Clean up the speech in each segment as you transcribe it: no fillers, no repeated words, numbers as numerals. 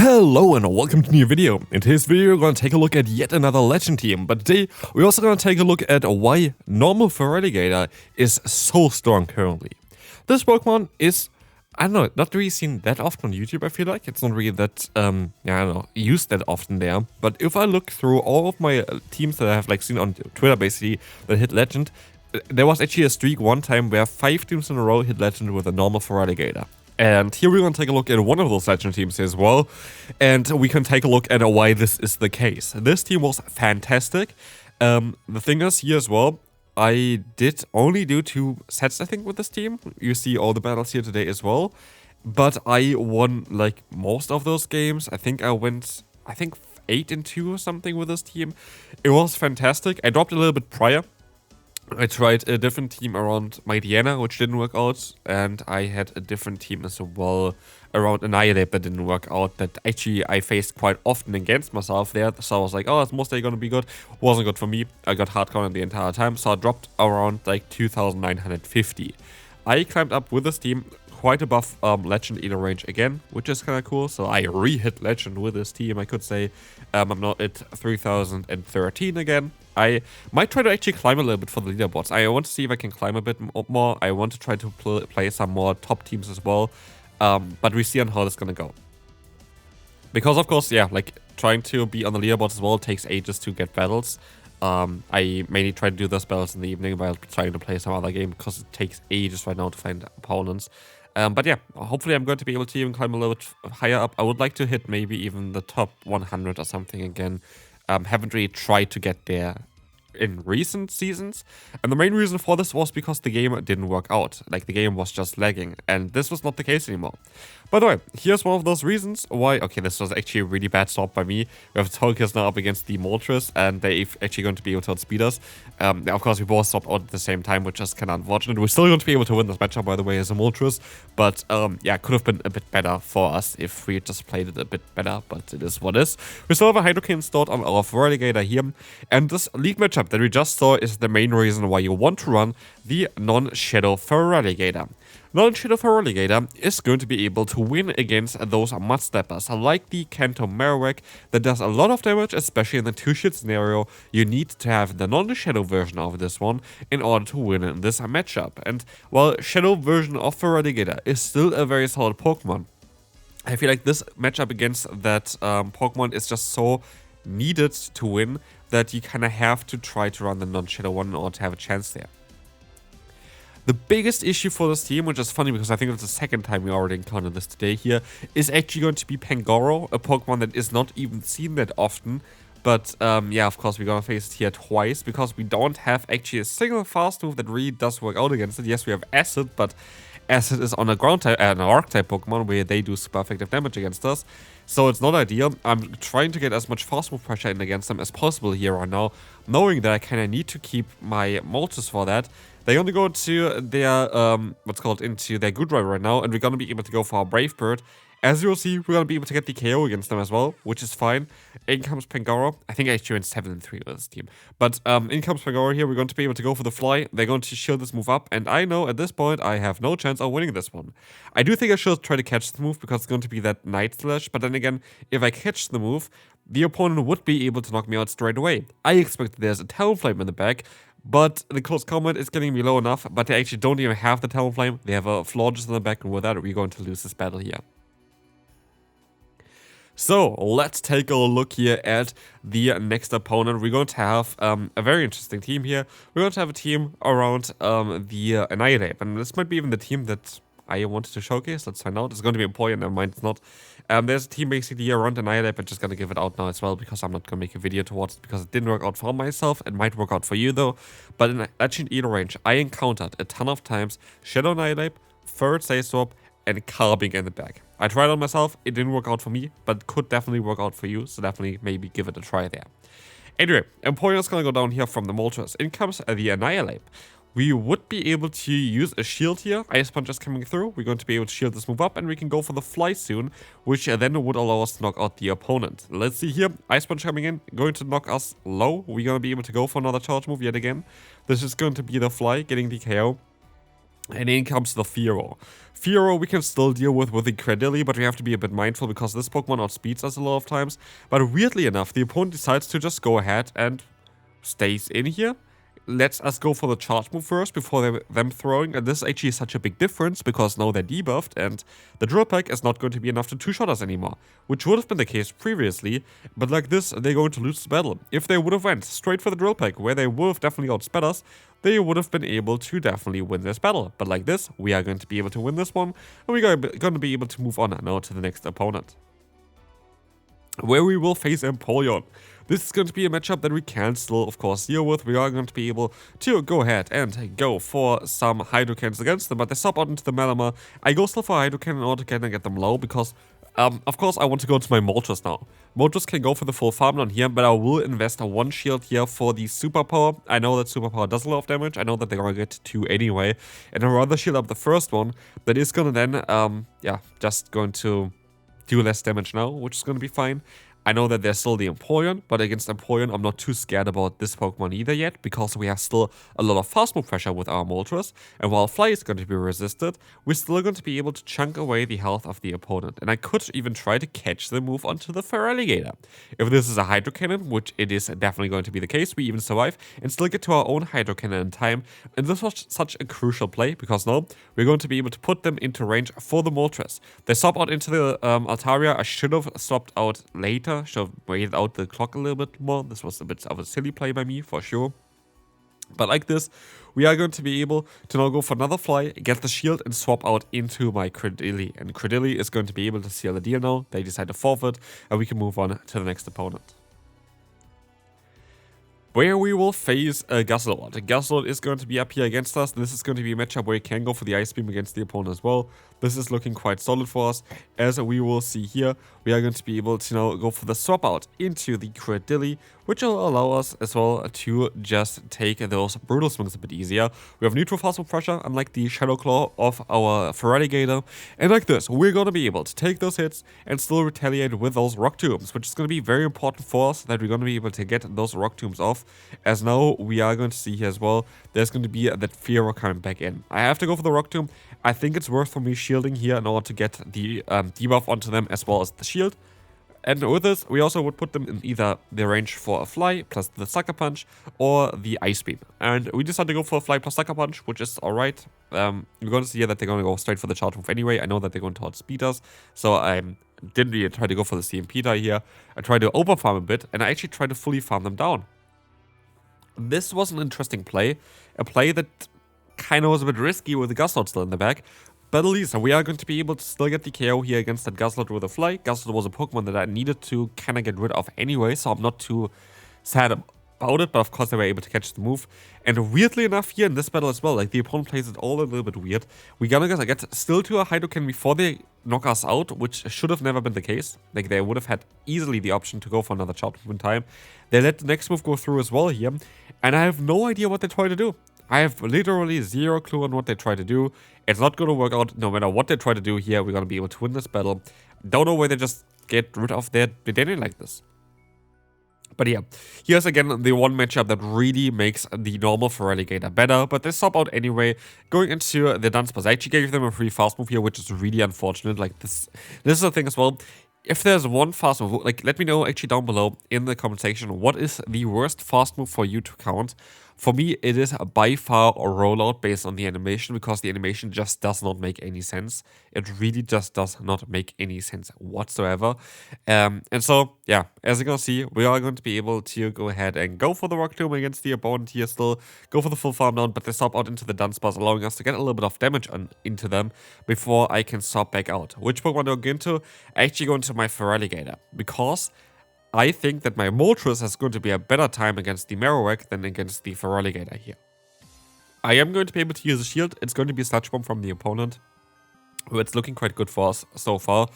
Hello and welcome to a new video. In today's video we're going to take a look at yet another legend team, but today we're also going to take a look at why normal Feraligatr is so strong currently. This Pokemon is, I don't know, not really seen that often on YouTube. I feel like it's not really that, used that often there. But if I look through all of my teams that I have seen on Twitter basically that hit legend, there was actually a streak one time where 5 teams in a row hit legend with a normal Feraligatr. And here we're going to take a look at one of those legend teams as well, and we can take a look at why this is the case. This team was fantastic. The thing is here as well, I did only do 2 sets I think with this team. You see all the battles here today as well, but I won most of those games. I think I went 8-2 or something with this team. It was fantastic. I dropped a little bit prior. I tried a different team around my Dedenne, which didn't work out, and I had a different team as well around Annihilate that didn't work out, that actually I faced quite often against myself there, so I was like, oh, it's mostly gonna be good. Wasn't good for me. I got hardcore the entire time, so I dropped around 2,950. I climbed up with this team quite above Legend Eater range again, which is kind of cool, so I re-hit Legend with this team, I could say. I'm now at 3,013 again. I might try to actually climb a little bit for the leaderboards. I want to see if I can climb a bit more. I want to try to play some more top teams as well. But we see on how this is going to go. Because of course, yeah, trying to be on the leaderboards as well takes ages to get battles. I mainly try to do those battles in the evening while trying to play some other game because it takes ages right now to find opponents. But yeah, hopefully I'm going to be able to even climb a little bit higher up. I would like to hit maybe even the top 100 or something again. Haven't really tried to get there in recent seasons, and the main reason for this was because the game didn't work out. The game was just lagging, and this was not the case anymore. By the way, here's one of those reasons why. Okay, this was actually a really bad swap by me. We have Jonkus now up against the Moltres, and they're actually going to be able to outspeed us. Of course, we both swapped out at the same time, which is kind of unfortunate. We're still going to be able to win this matchup, by the way, as a Moltres, but yeah, could have been a bit better for us if we just played it a bit better, but it is what it is. We still have a Hydrokin stored on our Feraligatr here, and this league matchup that we just saw is the main reason why you want to run the non-Shadow Feraligatr. Non-Shadow Feraligatr is going to be able to win against those Mud Steppers, like the Kanto Marowak that does a lot of damage, especially in the 2-shit scenario. You need to have the non-Shadow version of this one in order to win in this matchup. And while Shadow version of Feraligatr is still a very solid Pokemon, I feel like this matchup against that Pokemon is just so needed to win that you kind of have to try to run the non-Shadow one in order to have a chance there. The biggest issue for this team, which is funny because I think it's the second time we already encountered this today here, is actually going to be Pangoro, a Pokemon that is not even seen that often. But yeah, of course, we're going to face it here twice because we don't have actually a single fast move that really does work out against it. Yes, we have Acid, but Acid is on a ground type, an Arc-type Pokemon where they do super effective damage against us. So it's not ideal. I'm trying to get as much fast move pressure in against them as possible here right now, knowing that I kind of need to keep my Moltres for that. They only go to their, into their Good Drive right now, and we're going to be able to go for our Brave Bird. As you'll see, we're going to be able to get the KO against them as well, which is fine. In comes Pangoro. I think I actually went 7-3 with this team. But in comes Pangoro here. We're going to be able to go for the Fly. They're going to shield this move up, and I know at this point I have no chance of winning this one. I do think I should try to catch the move because it's going to be that Night Slash, but then again, if I catch the move, the opponent would be able to knock me out straight away. I expect that there's a Talonflame in the back, but the close combat is getting me low enough, but they actually don't even have the Talonflame. They have a Florges in the back, and with that, we're going to lose this battle here. So, let's take a look here at the next opponent. We're going to have a very interesting team here. We're going to have a team around the Annihilate, and this might be even the team that I wanted to showcase. Let's find out. It's going to be Empoleon, never mind, it's not. There's a team basically around Annihilate, but just going to give it out now as well because I'm not going to make a video towards it because it didn't work out for myself. It might work out for you though. But in Legend Eater range, I encountered a ton of times Shadow Annihilate, Third Save Swap, and Carbink in the back. I tried on myself, it didn't work out for me, but could definitely work out for you, so definitely maybe give it a try there. Anyway, Empoleon is going to go down here from the Moltres. In comes the Annihilate. We would be able to use a shield here. Ice Punch is coming through. We're going to be able to shield this move up, and we can go for the Fly soon, which then would allow us to knock out the opponent. Let's see here. Ice Punch coming in, going to knock us low. We're going to be able to go for another charge move yet again. This is going to be the Fly, getting the KO. And in comes the Fearow. Fearow we can still deal with the Cradily, but we have to be a bit mindful because this Pokemon outspeeds us a lot of times. But weirdly enough, the opponent decides to just go ahead and stays in here. Lets us go for the charge move first before them throwing, and this actually is such a big difference because now they're debuffed and the Drill Peck is not going to be enough to two-shot us anymore, which would have been the case previously, but like this, they're going to lose the battle. If they would have went straight for the Drill Peck, where they would have definitely outsped us, they would have been able to definitely win this battle. But like this, we are going to be able to win this one, and we're going to be able to move on now to the next opponent, where we will face Empoleon. This is going to be a matchup that we can still, of course, deal with. We are going to be able to go ahead and go for some Hydro Cannons against them, but they sub out into the Malamar. I go still for Hydro Cannon in order to kind of get them low, because, of course, I want to go into my Moltres now. Moltres can go for the full farm down here, but I will invest a 1 shield here for the Superpower. I know that Superpower does a lot of damage. I know that they're going to get 2 anyway, and I'd rather shield up the first one. That is going to then, yeah, just going to do less damage now, which is going to be fine. I know that there's still the Empoleon, but against Empoleon, I'm not too scared about this Pokemon either yet, because we have still a lot of fast move pressure with our Moltres, and while Fly is going to be resisted, we're still going to be able to chunk away the health of the opponent, and I could even try to catch the move onto the Feraligatr. If this is a Hydro Cannon, which it is definitely going to be the case, we even survive and still get to our own Hydro Cannon in time, and this was such a crucial play, because now we're going to be able to put them into range for the Moltres. They swap out into the Altaria. I should have swapped out later. Should have waited out the clock a little bit more. This was a bit of a silly play by me, for sure. But like this, we are going to be able to now go for another Fly, get the shield, and swap out into my Cradily. And Cradily is going to be able to seal the deal now. They decide to forfeit, and we can move on to the next opponent, where we will face Guzzlord. Guzzlord is going to be up here against us. This is going to be a matchup where you can go for the Ice Beam against the opponent as well. This is looking quite solid for us. As we will see here, we are going to be able to now go for the swap out into the Cradily, which will allow us as well to just take those Brutal Swings a bit easier. We have neutral fast move pressure, unlike the Shadow Claw of our Feraligatr. And like this, we're going to be able to take those hits and still retaliate with those Rock Tombs, which is going to be very important for us, that we're going to be able to get those Rock Tombs off. As now we are going to see here as well, there's going to be that Fearow coming back in. I have to go for the Rock Tomb. I think it's worth for me shielding here in order to get the debuff onto them as well as the shield. And with this, we also would put them in either the range for a Fly plus the Sucker Punch or the Ice Beam. And we decided to go for a Fly plus Sucker Punch, which is alright. We're going to see here that they're going to go straight for the charge move anyway. I know that they're going to outspeed us, so I didn't really try to go for the CMP die here. I tried to overfarm a bit, and I actually tried to fully farm them down. This was an interesting play, a play that kind of was a bit risky with the Guzzlord still in the back, but at least we are going to be able to still get the KO here against that Guzzlord with a Fly. Guzzlord was a Pokemon that I needed to kind of get rid of anyway, so I'm not too sad about it, but of course they were able to catch the move. And weirdly enough here in this battle as well, like the opponent plays it all a little bit weird. We're gonna get still to a Hydro Cannon before they knock us out, which should have never been the case. Like they would have had easily the option to go for another charge move in time. They let the next move go through as well here, and I have no idea what they try to do. I have literally zero clue on what they try to do. It's not going to work out no matter what they try to do here. We're going to be able to win this battle. Don't know why they just get rid of their Dedenne like this. But yeah, here's again the one matchup that really makes the normal Feraligatr better, but they swap out anyway, going into the Dunsparce. I actually gave them a free fast move here, which is really unfortunate. Like this is the thing as well. If there's one fast move, like let me know actually down below in the comment section, what is the worst fast move for you to count? For me, it is by far a rollout based on the animation, because the animation just does not make any sense. It really just does not make any sense whatsoever. And so, yeah, as you can see, we are going to be able to go ahead and go for the Rock Tomb against the opponent here still, go for the full farm down, but they swap out into the Dunsparce, allowing us to get a little bit of damage into them before I can swap back out. Which Pokemon do I go into? I actually go into my Feraligatr, because I think that my Moltres is going to be a better time against the Marowak than against the Feraligatr here. I am going to be able to use a shield. It's going to be a Sludge Bomb from the opponent. It's looking quite good for us so far.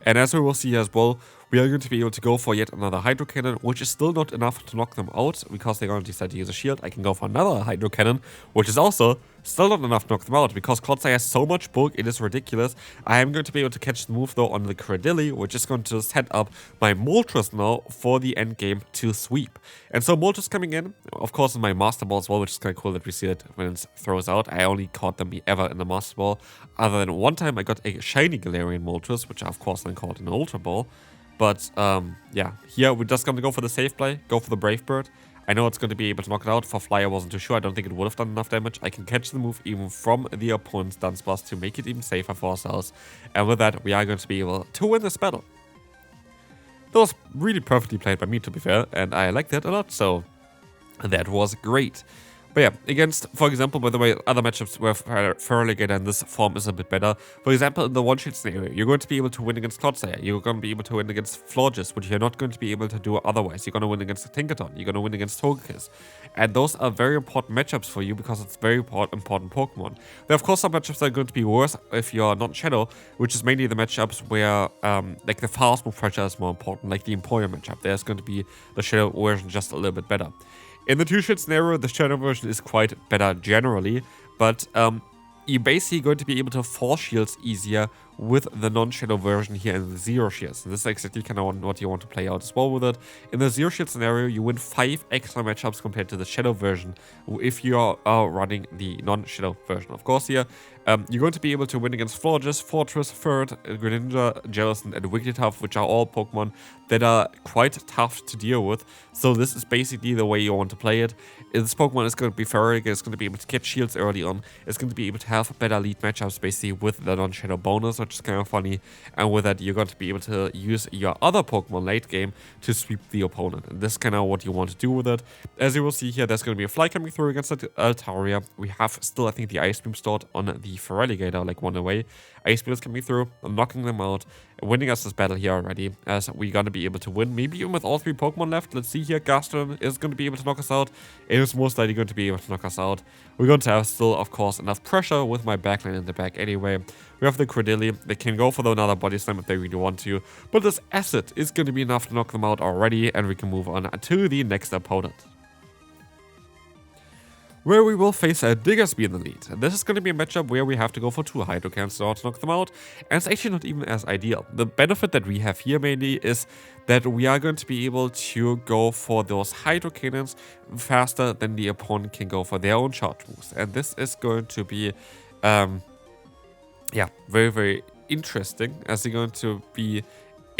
And as we will see as well, we are going to be able to go for yet another Hydro Cannon, which is still not enough to knock them out because they're going to decide to use a shield. I can go for another Hydro Cannon, which is also still not enough to knock them out because Clodsire has so much bulk, it is ridiculous. I am going to be able to catch the move though on the Cradily, which is going to set up my Moltres now for the end game to sweep. And so Moltres coming in, of course in my Master Ball as well, which is kind of cool that we see it when it throws out. I only caught them ever in the Master Ball, other than one time I got a shiny Galarian Moltres, which I of course then caught in the Ultra Ball. But yeah, here we're just going to go for the safe play, go for the Brave Bird. I know it's going to be able to knock it out. For Fly, I wasn't too sure. I don't think it would have done enough damage. I can catch the move even from the opponent's Dunsparce to make it even safer for ourselves. And with that, we are going to be able to win this battle. That was really perfectly played by me, to be fair, and I liked that a lot, so that was great. But yeah, against, for example, by the way, other matchups where Feraligatr in this form is a bit better. For example, in the one-shot scenario, you're going to be able to win against Clodsire. You're going to be able to win against Florges, which you're not going to be able to do otherwise. You're going to win against Tinkaton. You're going to win against Togekiss. And those are very important matchups for you because it's very important Pokemon. There are, of course, some matchups that are going to be worse if you're not Shadow, which is mainly the matchups where, like, the fast move pressure is more important, like the Empoleon matchup. There's going to be the Shadow version just a little bit better. In the two-shot scenario, the Shadow version is quite better generally, but you're basically going to be able to force shields easier with the non-Shadow version here in the Zero Shields. And this is exactly kind of what you want to play out as well with it. In the Zero Shield scenario, you win 5 extra matchups compared to the Shadow version if you are running the non-Shadow version. Of course here, you're going to be able to win against Florges, Fortress, Ferd, Greninja, Jellicent, and Wigglytuff, which are all Pokemon that are quite tough to deal with. So this is basically the way you want to play it. This Pokemon is going to be Feraligatr, it's going to be able to catch shields early on, it's going to be able to have better lead matchups basically with the non-Shadow bonus, which is kind of funny, and with that you're going to be able to use your other Pokemon late game to sweep the opponent, and this is kind of what you want to do with it. As you will see here, there's going to be a Fly coming through against the Altaria. We have still, I think, the Ice Beam stored on the Feraligatr, like one away. Ice Beam is coming through, knocking them out, winning us this battle here already, as we're going to be able to win, maybe even with all 3 Pokemon left. Let's see here, Guzzlord is going to be able to knock us out. It is most likely going to be able to knock us out. We're going to have still, of course, enough pressure with my backline in the back anyway. We have the Cradily. They can go for another Body Slam if they really want to, but this Acid is going to be enough to knock them out already, and we can move on to the next opponent, where we will face a Diggersby in the lead. And this is going to be a matchup where we have to go for 2 Hydro Cannons in order to knock them out, and it's actually not even as ideal. The benefit that we have here mainly is that we are going to be able to go for those Hydro Cannons faster than the opponent can go for their own charge moves. And this is going to be, yeah, very, very interesting, as they're going to be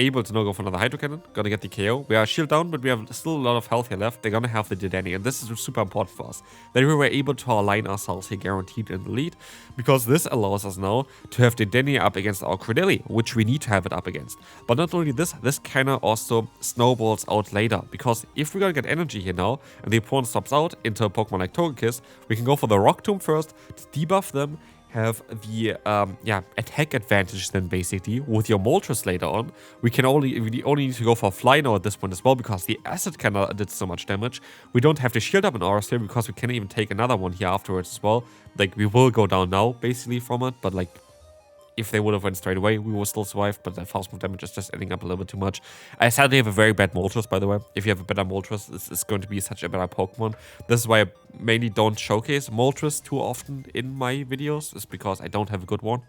able to now go for another Hydro Cannon. Gonna get the KO. We are shield down, but we have still a lot of health here left. They're gonna have the Dedenne, and this is super important for us, that we were able to align ourselves here guaranteed in the lead, because this allows us now to have Dedenne up against our Cradily, which we need to have it up against. But not only this kind of also snowballs out later, because if we're gonna get energy here now, and the opponent stops out into a Pokemon like Togekiss, we can go for the Rock Tomb first to debuff them, have the attack advantage then basically with your Moltres later on. We only need to go for Fly now at this point as well, because the Acid Cannon did so much damage. We don't have to shield up in ours here, because we can even take another one here afterwards as well. Like, we will go down now basically from it, but like, if they would have went straight away, we will still survive, but the fast move damage is just adding up a little bit too much. I sadly have a very bad Moltres, by the way. If you have a better Moltres, this is going to be such a better Pokemon. This is why I mainly don't showcase Moltres too often in my videos, is because I don't have a good one.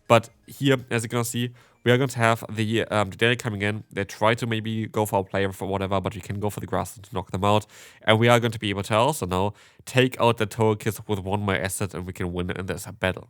But here, as you can see, we are going to have the Dedenne coming in. They try to maybe go for a player for whatever, but we can go for the grass to knock them out. And we are going to be able to also now take out the Togekiss with 1 more asset, and we can win in this battle.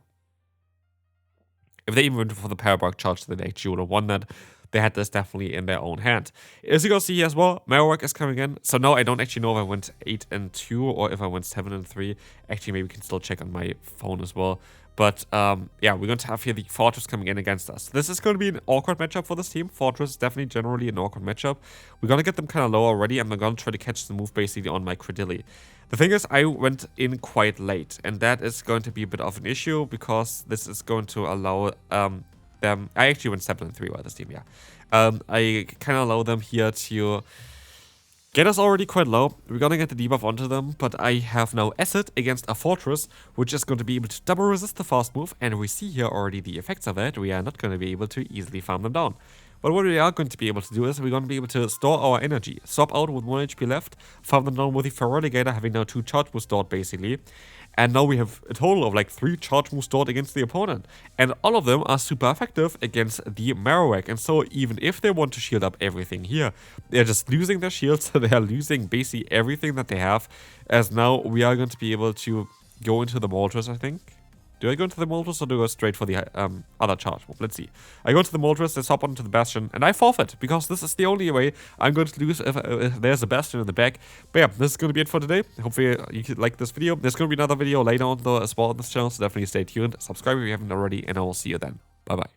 If they even went for the Parabark charge, then they actually would have won that. They had this definitely in their own hand. As you can see here as well, Marowak is coming in. So now I don't actually know if I went 8-2 or if I went 7-3. Actually, maybe we can still check on my phone as well. But yeah, we're going to have here the Fortress coming in against us. This is going to be an awkward matchup for this team. Fortress is definitely generally an awkward matchup. We're going to get them kind of low already, and I'm going to try to catch the move basically on my Cradily. The thing is, I went in quite late, and that is going to be a bit of an issue, because this is going to allow them... I actually went 7-3 by this team, yeah. I kind of allow them here to get us already quite low. We're gonna get the debuff onto them, but I have now Acid against a Fortress, which is going to be able to double resist the fast move, and we see here already the effects of that. We are not going to be able to easily farm them down. But what we are going to be able to do is we're going to be able to store our energy, swap out with 1 HP left, farm them down with the Feraligatr, having now 2 charge moves stored basically. And now we have a total of like 3 charge moves stored against the opponent. And all of them are super effective against the Marowak. And so even if they want to shield up everything here, they're just losing their shields. They are losing basically everything that they have. As now we are going to be able to go into the Moltres, I think. Do I go into the Moltres or do I go straight for the other charge move? Let's see. I go into the Moltres, I swap onto the Bastion, and I forfeit, because this is the only way I'm going to lose if there's a Bastion in the back. But yeah, this is going to be it for today. Hopefully you like this video. There's going to be another video later on though as well on this channel, so definitely stay tuned. Subscribe if you haven't already, and I will see you then. Bye bye.